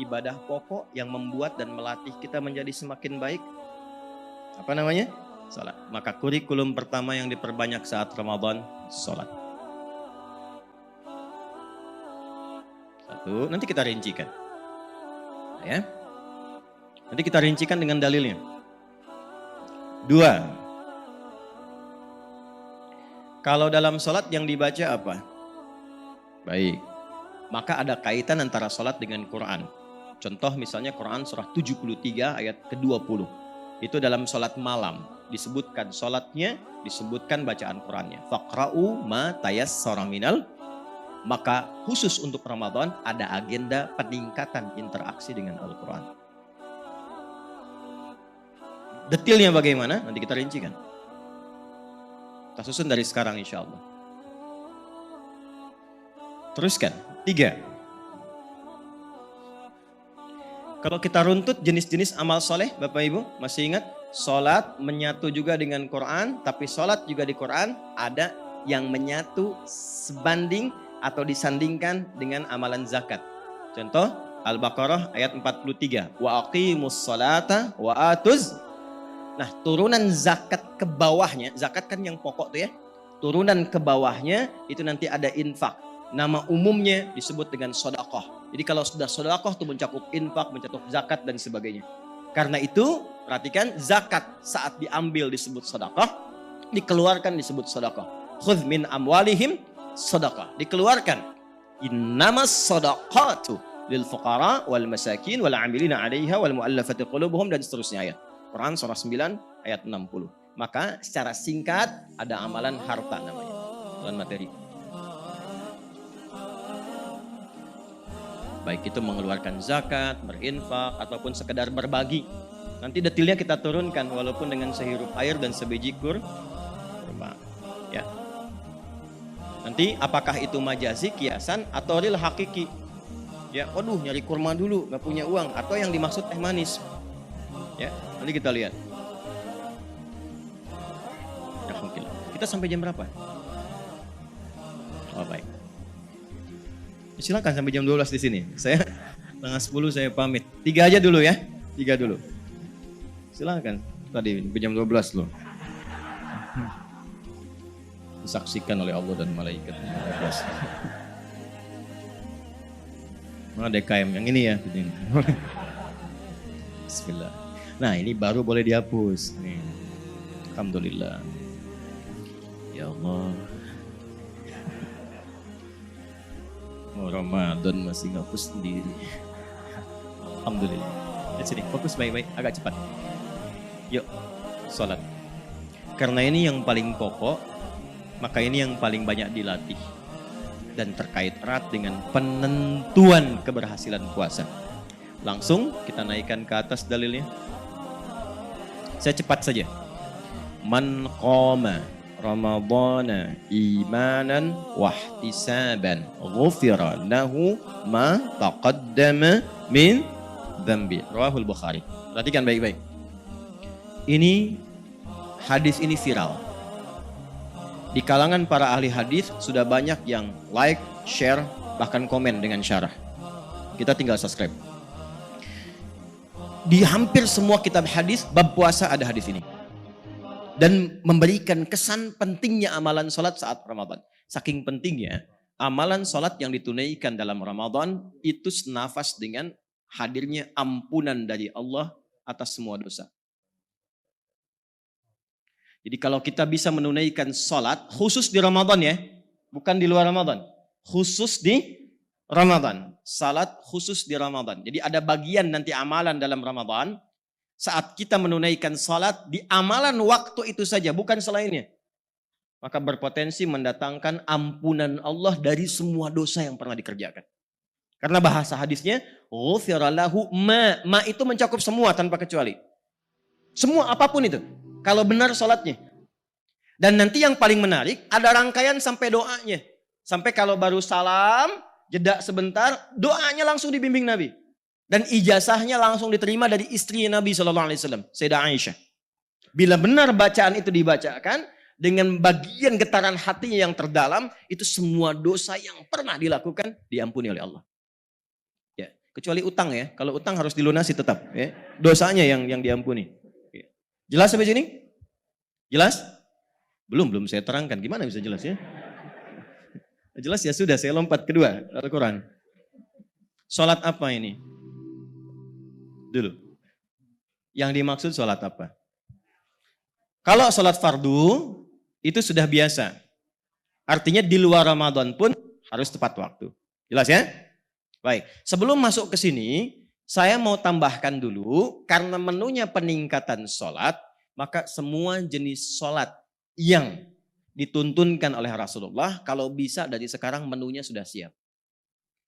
ibadah pokok yang membuat dan melatih kita menjadi semakin baik. Apa namanya? Salat. Maka kurikulum pertama yang diperbanyak saat Ramadan, salat. Satu, nanti kita rincikan. Ya. Nanti kita rincikan dengan dalilnya. Dua, kalau dalam salat yang dibaca apa? Baik. Maka ada kaitan antara salat dengan Quran. Contoh misalnya Quran surah 73 ayat ke-20. Itu dalam salat malam. Disebutkan salatnya, disebutkan bacaan Qurannya. Faqra'u ma tayassara minal. Maka khusus untuk Ramadan ada agenda peningkatan interaksi dengan Al-Quran. Detailnya bagaimana? Nanti kita rincikan. Kita susun dari sekarang insya Allah. Teruskan. 3. Kalau kita runtut jenis-jenis amal soleh, Bapak Ibu, masih ingat? Sholat menyatu juga dengan Quran, tapi sholat juga di Quran ada yang menyatu sebanding atau disandingkan dengan amalan zakat. Contoh, Al-Baqarah ayat 43. Wa aqimus salata wa atuz. Nah, turunan zakat ke bawahnya, zakat kan yang pokok tuh ya. Turunan ke bawahnya itu nanti ada infak. Nama umumnya disebut dengan sedekah. Jadi kalau sudah sedekah itu mencakup infak, mencakup zakat dan sebagainya. Karena itu, perhatikan zakat saat diambil disebut sedekah, dikeluarkan disebut sedekah. Khudz min amwalihim sedekah. Dikeluarkan. Innamas sedaqatu lil fuqara wal masakin wal 'amilina 'alaiha wal mu'allafati qulubuhum dan seterusnya ayat. Quran surah 9 ayat 60. Maka secara singkat ada amalan harta namanya. Amalan materi. Baik itu mengeluarkan zakat, berinfak, ataupun sekedar berbagi. Nanti detailnya kita turunkan walaupun dengan sehirup air dan sebiji kurma. Ya. Nanti apakah itu majazi, kiasan, atau real hakiki? Ya, waduh nyari kurma dulu, gak punya uang. Atau yang dimaksud teh manis. Ya, nanti kita lihat. Ya, mungkin. Kita sampai jam berapa? Oh, baik. Silakan sampai jam 12 di sini. Saya setengah 10 saya pamit. 3 aja dulu ya. 3 dulu. Silakan. Tadi jam 12 loh. Disaksikan oleh Allah dan malaikat. Mana DKM yang ini ya? Bismillah. Nah, ini baru boleh dihapus. Nih. Alhamdulillah. Ya Allah. Oh, Ramadan masih ngapus sendiri. Alhamdulillah. Lihat sini, fokus baik-baik, agak cepat. Yuk, sholat. Karena ini yang paling pokok, maka ini yang paling banyak dilatih. Dan terkait erat dengan penentuan keberhasilan puasa. Langsung kita naikkan ke atas dalilnya. Saya cepat saja. Man qama Ramadana imanan wahtisaban ghufira lahu ma taqaddama min dzambi. Rawahul Bukhari. Perhatikan baik-baik. Ini hadis ini viral. Di kalangan para ahli hadis sudah banyak yang like, share, bahkan komen dengan syarah. Kita tinggal subscribe. Di hampir semua kitab hadis bab puasa ada hadis ini. Dan memberikan kesan pentingnya amalan sholat saat Ramadan. Saking pentingnya, amalan sholat yang ditunaikan dalam Ramadan itu senafas dengan hadirnya ampunan dari Allah atas semua dosa. Jadi kalau kita bisa menunaikan sholat, khusus di Ramadan ya, bukan di luar Ramadan. Khusus di Ramadan. Salat khusus di Ramadan. Jadi ada bagian nanti amalan dalam Ramadan. Saat kita menunaikan salat di amalan waktu itu saja, bukan selainnya. Maka berpotensi mendatangkan ampunan Allah dari semua dosa yang pernah dikerjakan. Karena bahasa hadisnya, ghufira lahu ma. Ma itu mencakup semua tanpa kecuali. Semua apapun itu. Kalau benar salatnya. Dan nanti yang paling menarik, ada rangkaian sampai doanya. Sampai kalau baru salam, jeda sebentar, doanya langsung dibimbing Nabi. Dan ijazahnya langsung diterima dari istri Nabi SAW, Sayyidah Aisyah. Bila benar bacaan itu dibacakan, dengan bagian getaran hatinya yang terdalam, itu semua dosa yang pernah dilakukan, diampuni oleh Allah. Ya. Kecuali utang ya. Kalau utang harus dilunasi tetap ya. Dosanya yang diampuni. Jelas sampai sini? Jelas? Belum saya terangkan. Gimana bisa jelas ya? Jelas ya sudah, saya lompat kedua Al-Quran. Sholat apa ini? Dulu. Yang dimaksud sholat apa? Kalau sholat fardu, itu sudah biasa. Artinya di luar Ramadan pun harus tepat waktu. Jelas ya? Baik, sebelum masuk ke sini, saya mau tambahkan dulu, karena menunya peningkatan sholat, maka semua jenis sholat yang dituntunkan oleh Rasulullah, kalau bisa dari sekarang menunya sudah siap.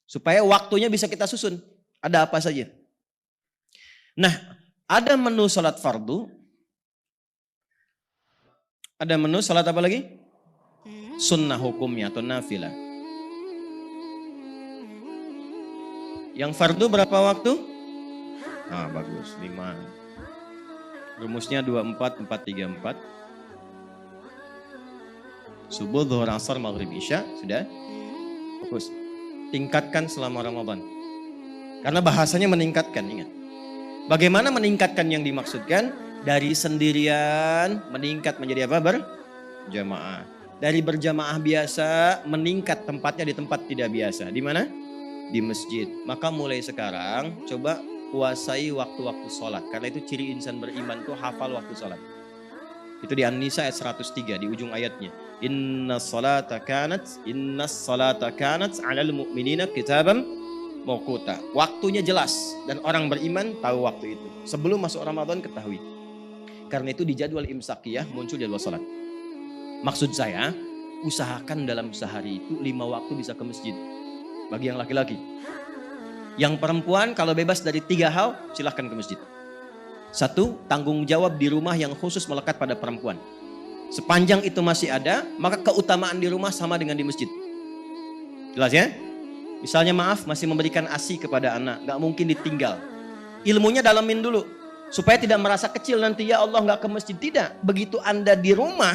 Supaya waktunya bisa kita susun, ada apa saja. Nah, ada menu sholat fardu, ada menu sholat apa lagi? Sunnah hukumnya atau nafilah. Yang fardu berapa waktu? Ah, bagus, 5. Rumusnya 24, 4, 3, 4. Subuh, zuhur, asar, maghrib, isya. Sudah? Fokus. Tingkatkan selama Ramadan. Karena bahasanya meningkatkan, ingat. Bagaimana meningkatkan yang dimaksudkan? Dari sendirian meningkat menjadi apa? Berjamaah. Dari berjamaah biasa meningkat tempatnya di tempat tidak biasa. Di mana? Di masjid. Maka mulai sekarang coba kuasai waktu-waktu sholat. Karena itu ciri insan beriman itu hafal waktu sholat. Itu di An-Nisa ayat 103 di ujung ayatnya. Innas salata kanat 'alal mu'minina kitaban mawquta. Waktunya jelas dan orang beriman tahu waktu itu. Sebelum masuk Ramadan ketahui. Karena itu di jadwal imsakiyah muncul jadwal sholat. Maksud saya, usahakan dalam sehari itu 5 waktu bisa ke masjid. Bagi yang laki-laki. Yang perempuan kalau bebas dari 3 hal, silahkan ke masjid. 1, tanggung jawab di rumah yang khusus melekat pada perempuan. Sepanjang itu masih ada, maka keutamaan di rumah sama dengan di masjid. Jelas ya? Misalnya maaf, masih memberikan ASI kepada anak, gak mungkin ditinggal. Ilmunya dalamin dulu. Supaya tidak merasa kecil nanti, ya Allah gak ke masjid. Tidak, begitu Anda di rumah,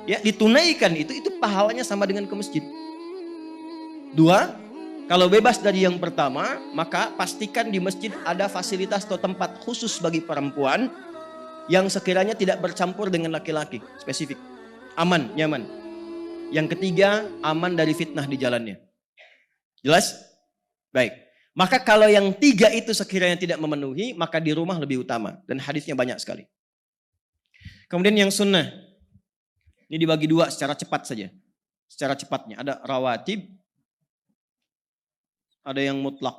ya ditunaikan itu pahalanya sama dengan ke masjid. 2, kalau bebas dari yang pertama, maka pastikan di masjid ada fasilitas atau tempat khusus bagi perempuan yang sekiranya tidak bercampur dengan laki-laki, spesifik. Aman, nyaman. Yang ketiga, aman dari fitnah di jalannya. Jelas? Baik. Maka kalau yang 3 itu sekiranya tidak memenuhi, maka di rumah lebih utama. Dan hadisnya banyak sekali. Kemudian yang sunnah. Ini dibagi 2 secara cepat saja. Secara cepatnya. Ada rawatib. Ada yang mutlak.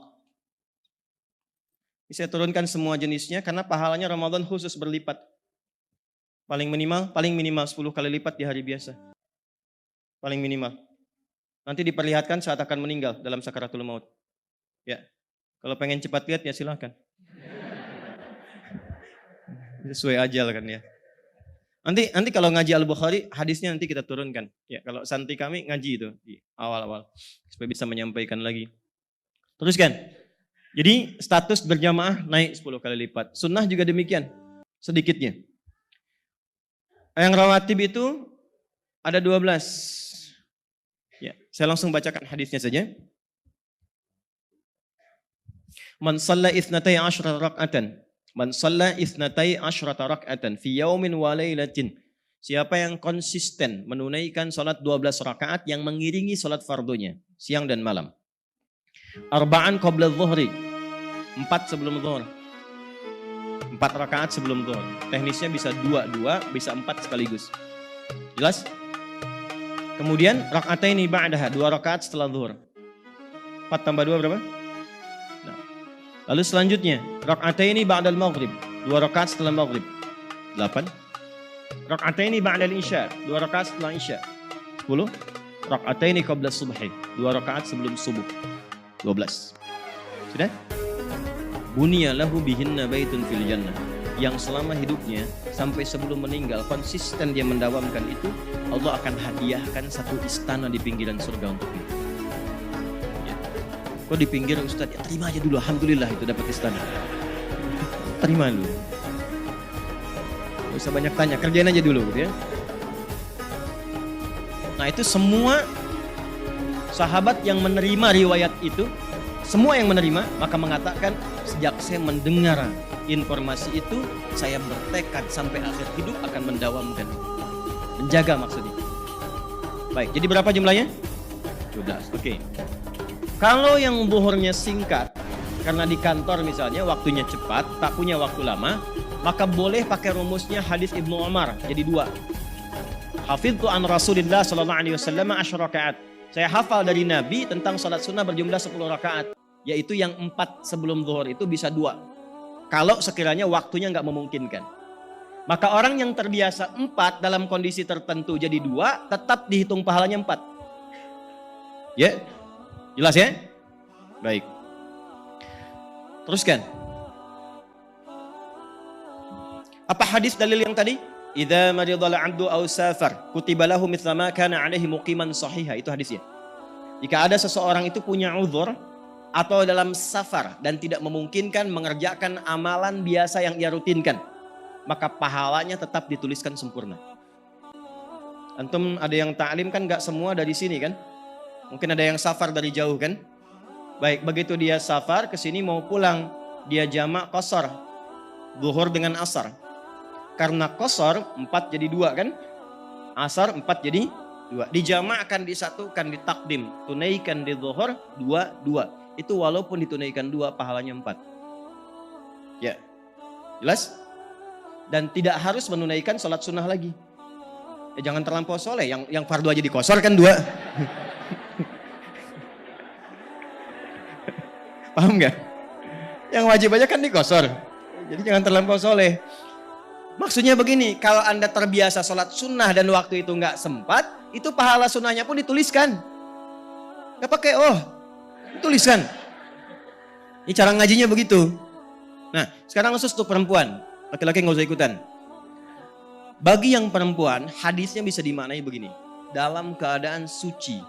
Ini saya turunkan semua jenisnya karena pahalanya Ramadan khusus berlipat. Paling minimal 10 kali lipat di hari biasa. Paling minimal. Nanti diperlihatkan saat akan meninggal dalam sakaratul maut. Ya, kalau pengen cepat lihat ya silahkan. Sesuai ajal kan ya. Nanti kalau ngaji Al-Bukhari hadisnya nanti kita turunkan. Ya, kalau santri kami ngaji itu di awal-awal supaya bisa menyampaikan lagi. Teruskan. Jadi status berjamaah naik 10 kali lipat. Sunnah juga demikian. Sedikitnya. Yang rawatib itu ada 12. Ya, saya langsung bacakan hadisnya saja. Man shalla 12 rak'atan. Man shalla 12 rak'atan fi yaumin wa lailatin. Siapa yang konsisten menunaikan salat 12 rakaat yang mengiringi salat fardunya siang dan malam. Arba'an qabla dhuhri. 4 sebelum zuhur. 4 rakaat sebelum zuhur. Teknisnya bisa 2, bisa 4 sekaligus. Jelas? Kemudian rak'ataini ba'daha, 2 rakaat setelah zuhur. 4 tambah 2 berapa? Nah. Lalu selanjutnya, rak'ataini ba'dal maghrib, 2 rakaat setelah maghrib. 8. Rak'ataini ba'dal isya, 2 rakaat setelah isya. 10. Rak'ataini qabla subhi, 2 rakaat sebelum subuh. 12. Sudah? Bunya lahu bihinna baitun fil jannah. Yang selama hidupnya sampai sebelum meninggal konsisten dia mendawamkan itu, Allah akan hadiahkan satu istana di pinggiran surga untuk dia. Ya. Kok di pinggir Ustaz? Ya, terima aja dulu, alhamdulillah itu dapat istana. Terima dulu. Gak usah banyak tanya, kerjain aja dulu gitu ya. Nah itu semua sahabat yang menerima riwayat itu semua yang menerima, maka mengatakan sejak saya mendengar informasi itu, saya bertekad sampai akhir hidup akan mendawamkan. Menjaga maksudnya. Baik, jadi berapa jumlahnya? 12, oke. Kalau yang zuhurnya singkat, karena di kantor misalnya waktunya cepat, tak punya waktu lama, maka boleh pakai rumusnya hadis Ibnu Umar, jadi 2. Hafidtu an Rasulillah sallallahu alaihi wasallam 10 rakaat. Saya hafal dari Nabi tentang salat sunnah berjumlah 10 rakaat, yaitu yang 4 sebelum zuhur itu bisa 2. Kalau sekiranya waktunya nggak memungkinkan. Maka orang yang terbiasa 4 dalam kondisi tertentu jadi 2, tetap dihitung pahalanya 4. Ya, jelas ya? Baik. Teruskan. Apa hadis dalil yang tadi? Idza maridal 'abdu aw safar kutiba lahu mithla ma kana 'alaihi muqiman sahiha. Itu hadisnya. Jika ada seseorang itu punya uzur atau dalam safar dan tidak memungkinkan mengerjakan amalan biasa yang ia rutinkan, maka pahalanya tetap dituliskan sempurna. Antum ada yang ta'lim kan gak semua dari sini kan? Mungkin ada yang safar dari jauh kan? Baik, begitu dia safar ke sini mau pulang, dia jamak qashar, zuhur dengan asar. Karena qashar 4 jadi 2 kan? Asar 4 jadi 2. Dijamakkan, disatukan, ditakdim. Tunaikan di zuhur 2. Itu walaupun ditunaikan 2 pahalanya 4. Ya. Jelas? Dan tidak harus menunaikan sholat sunnah lagi. Jangan terlampau soleh. Yang fardu aja di qashar kan 2. Paham nggak? Yang wajib aja kan di qashar. Jadi jangan terlampau soleh. Maksudnya begini, kalau Anda terbiasa sholat sunnah dan waktu itu nggak sempat, itu pahala sunnahnya pun dituliskan. Nggak pakai dituliskan. Ini cara ngajinya begitu. Nah, sekarang khusus untuk perempuan. Laki-laki nggak usah ikutan. Bagi yang perempuan, hadisnya bisa dimaknai begini. Dalam keadaan suci.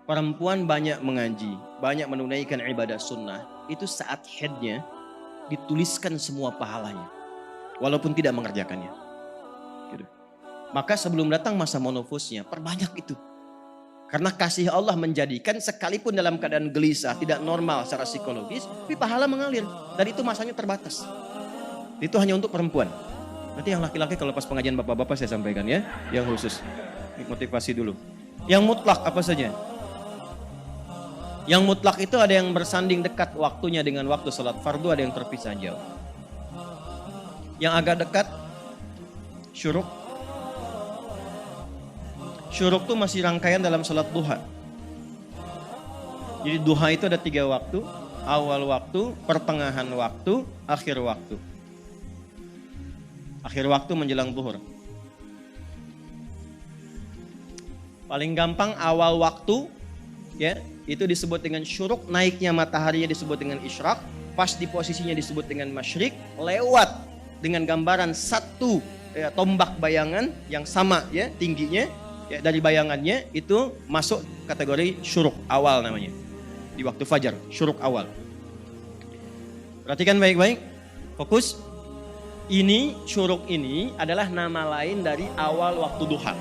Perempuan banyak mengaji, banyak menunaikan ibadah sunnah. Itu saat haidnya dituliskan semua pahalanya. Walaupun tidak mengerjakannya. Gitu. Maka sebelum datang masa menopause-nya, perbanyak itu. Karena kasih Allah menjadikan sekalipun dalam keadaan gelisah, tidak normal secara psikologis, tapi pahala mengalir. Dan itu masanya terbatas. Itu hanya untuk perempuan. Nanti yang laki-laki kalau pas pengajian bapak-bapak saya sampaikan ya. Yang khusus. Motivasi dulu. Yang mutlak apa saja? Yang mutlak itu ada yang bersanding dekat waktunya dengan waktu salat fardu, ada yang terpisah jauh. Yang agak dekat, syuruk. Syuruk itu masih rangkaian dalam salat duha. Jadi duha itu ada 3 waktu. Awal waktu, pertengahan waktu, akhir waktu. Akhir waktu menjelang zuhur. Paling gampang awal waktu, ya, itu disebut dengan syuruk, naiknya mataharinya disebut dengan isyraq, pas di posisinya disebut dengan masyrik, lewat dengan gambaran satu tombak bayangan yang sama ya tingginya ya, dari bayangannya itu masuk kategori syuruk awal namanya. Di waktu fajar, syuruk awal. Perhatikan baik-baik, fokus. Ini syuruk ini adalah nama lain dari awal waktu duha.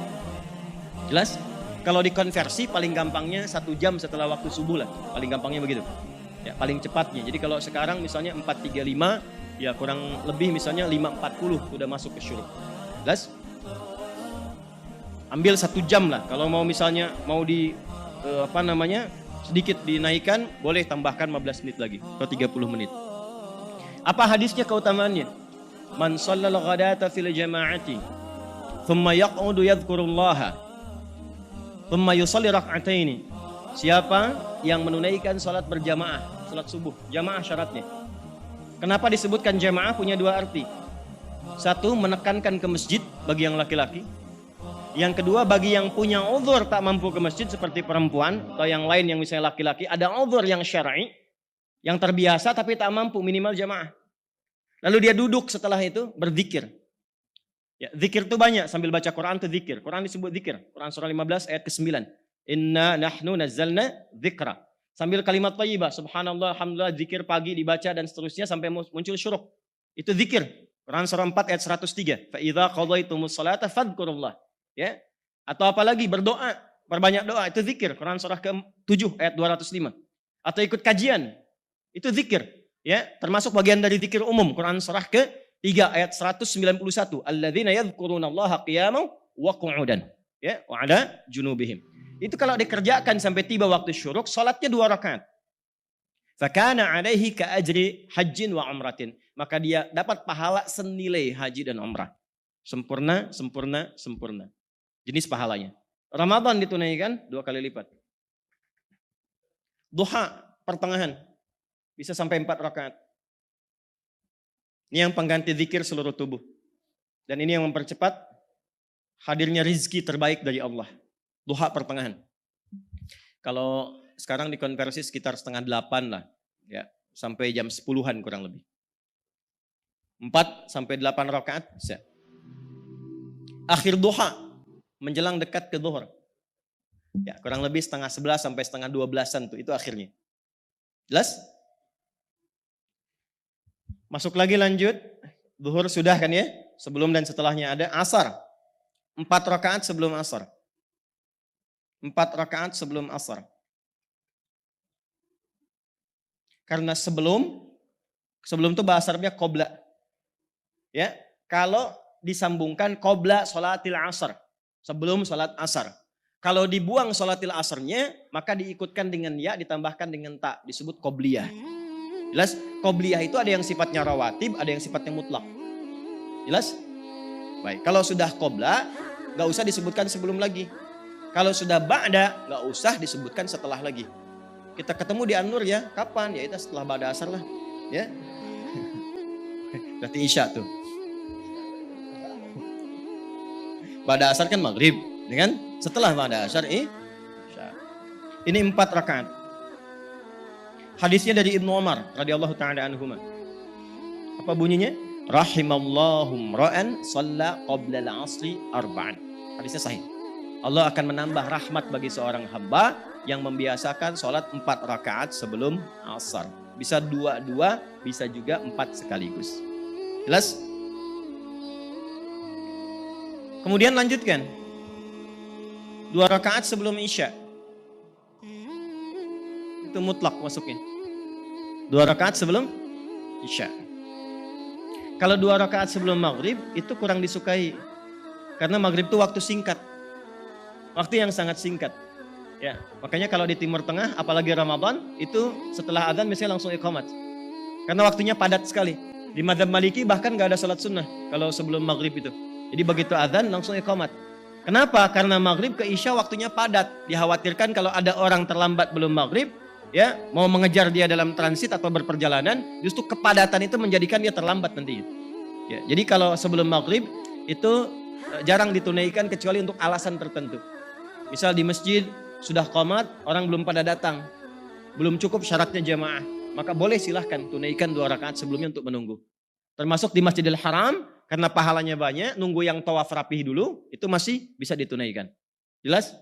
Jelas? Kalau dikonversi paling gampangnya 1 jam setelah waktu subuh lah. Paling gampangnya begitu. Ya, paling cepatnya. Jadi kalau sekarang misalnya 4.35, ya kurang lebih misalnya 5.40 udah masuk ke syuruk. Jelas? Ambil 1 jam lah. Kalau mau misalnya mau sedikit dinaikkan, boleh tambahkan 15 menit lagi atau 30 menit. Apa hadisnya keutamaannya? Man shallal ghadata fil jama'ati thumma yaq'udu yadhkurullaha thumma yusalli rak'ataini. Siapa yang menunaikan salat berjamaah, salat subuh, jamaah syaratnya. Kenapa disebutkan jamaah? Punya 2 arti. 1, menekankan ke masjid bagi yang laki-laki. Yang kedua, bagi yang punya uzur tak mampu ke masjid seperti perempuan atau yang lain yang misalnya laki-laki, ada uzur yang syar'i, yang terbiasa tapi tak mampu, minimal jamaah. Lalu dia duduk setelah itu berzikir. Ya, zikir itu banyak, sambil baca Quran itu zikir. Quran disebut zikir. Quran surah 15 ayat ke-9. Inna nahnu nazzalna dzikra. Sambil kalimat thayyibah, subhanallah, alhamdulillah, zikir pagi dibaca dan seterusnya sampai muncul syuruk. Itu zikir. Quran surah 4 ayat 103. Fa idza qadaitumus salata fadhkurullah. Ya. Atau apalagi berdoa, perbanyak doa, itu zikir. Quran surah ke-7 ayat 205. atau ikut kajian. Itu zikir, ya, termasuk bagian dari zikir umum. Quran surah ke-3 ayat 191. Alladzina yadhkurunallaha qiyaman wa qu'udan, ya, wa 'ala junubihim. Itu kalau dikerjakan sampai tiba waktu syuruk, salatnya 2 rakaat. Fakana 'alaihi ka ajri hajjin wa umratin. Maka dia dapat pahala senilai haji dan umrah. Sempurna, sempurna, sempurna. Jenis pahalanya. Ramadan ditunaikan 2 kali lipat. Duha pertengahan bisa sampai 4 rakaat. Ini yang pengganti zikir seluruh tubuh. Dan ini yang mempercepat hadirnya rizki terbaik dari Allah. Duha pertengahan. Kalau sekarang dikonversi sekitar 7:30 lah. Ya, sampai jam 10-an kurang lebih. 4 sampai 8 rakaat bisa. Akhir duha menjelang dekat ke zuhur. Ya, kurang lebih 10:30 sampai 11:30-an tuh, itu akhirnya. Jelas? Masuk lagi lanjut. Zuhur sudah kan ya? Sebelum dan setelahnya ada asar. 4 rakaat sebelum asar. 4 rakaat sebelum asar. Karena sebelum itu bahasa Arabnya qobla. Ya, kalau disambungkan qobla sholatil asar. Sebelum sholat asar. Kalau dibuang sholatil asarnya, maka diikutkan dengan ya, ditambahkan dengan ta, disebut qobliyah. Jelas? Qobliyah itu ada yang sifatnya rawatib, ada yang sifatnya mutlak. Jelas? Baik, kalau sudah qobla, gak usah disebutkan sebelum lagi. Kalau sudah ba'da, gak usah disebutkan setelah lagi. Kita ketemu di An-Nur ya, kapan? Ya itu setelah ba'da asar lah. Ya. Berarti isya tuh. Ba'da asar kan maghrib, ya kan? Setelah ba'da asar isya. Ini 4 rakaat. Hadisnya dari Ibnu Umar radhiyallahu taala anhuma. Apa bunyinya? Rahimallahu ra'an shalla qabla al-'asri arba'an. Hadisnya sahih. Allah akan menambah rahmat bagi seorang hamba yang membiasakan sholat 4 rakaat sebelum asar. Bisa 2, bisa juga 4 sekaligus. Jelas? Kemudian lanjutkan. 2 rakaat sebelum isya. Itu mutlak masuknya. 2 rakaat sebelum isya. Kalau 2 rakaat sebelum maghrib itu kurang disukai. Karena maghrib itu waktu singkat. Waktu yang sangat singkat. Ya, makanya kalau di Timur Tengah, apalagi Ramadan, itu setelah azan misalnya langsung iqamat. Karena waktunya padat sekali. Di mazhab Maliki bahkan gak ada sholat sunnah kalau sebelum maghrib itu. Jadi begitu azan langsung iqamat. Kenapa? Karena maghrib ke isya waktunya padat. Dikhawatirkan kalau ada orang terlambat belum maghrib, ya mau mengejar dia dalam transit atau berperjalanan, justru kepadatan itu menjadikan dia terlambat nanti. Ya, jadi kalau sebelum maghrib itu jarang ditunaikan kecuali untuk alasan tertentu. Misal di masjid sudah qomat, orang belum pada datang. Belum cukup syaratnya jamaah. Maka boleh silahkan tunaikan 2 rakaat sebelumnya untuk menunggu. Termasuk di Masjidil Haram, karena pahalanya banyak, nunggu yang tawaf rapih dulu, itu masih bisa ditunaikan. Jelas?